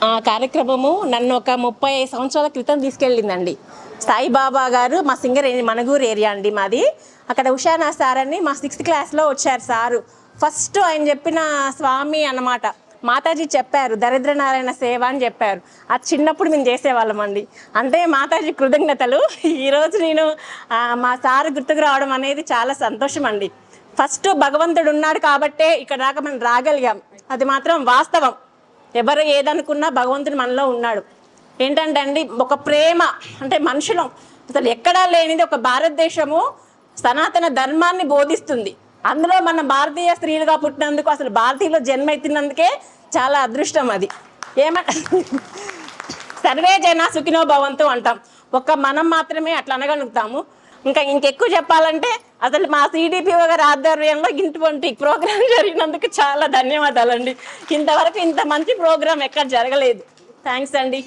ఆ కార్యక్రమము నన్ను ఒక 35 సంవత్సరాల క్రితం తీసుకెళ్ళిందండి. సాయిబాబా గారు మా మనగూరు ఏరియా అండి మాది. అక్కడ ఉషానా సార్ అని మా 6th క్లాస్లో వచ్చారు సారు. ఫస్ట్ ఆయన చెప్పిన స్వామి అన్నమాట. మాతాజీ చెప్పారు దరిద్ర నారాయణ సేవ అని చెప్పారు. అది చిన్నప్పుడు మేము చేసేవాళ్ళం అండి. అంటే మాతాజీ కృతజ్ఞతలు. ఈరోజు నేను మా సారు గుర్తుకు రావడం అనేది చాలా సంతోషం అండి. ఫస్ట్ భగవంతుడు ఉన్నాడు కాబట్టే ఇక్కడ దాకా మనం రాగలిగాం. అది మాత్రం వాస్తవం. ఎవరు ఏదనుకున్నా భగవంతుడు మనలో ఉన్నాడు. ఏంటంటే అండి ఒక ప్రేమ అంటే మనుషులు అసలు ఎక్కడా లేనిది ఒక భారతదేశము సనాతన ధర్మాన్ని బోధిస్తుంది. అందులో మన భారతీయ స్త్రీలుగా పుట్టినందుకు అసలు భారతీయులో జన్మ ఎత్తినందుకే చాలా అదృష్టం. అది సర్వే జన సుఖినో భవంతు అంటాం. మనం మాత్రమే అట్లా అనగలుగుతాము. ఇంకెక్కువ చెప్పాలంటే అసలు మా CDPO గారి ఆధ్వర్యంలో ఇటువంటి ప్రోగ్రాం జరిగినందుకు చాలా ధన్యవాదాలండి. ఇంతవరకు ఇంత మంచి ప్రోగ్రాం ఎక్కడ జరగలేదు. థ్యాంక్స్ అండి.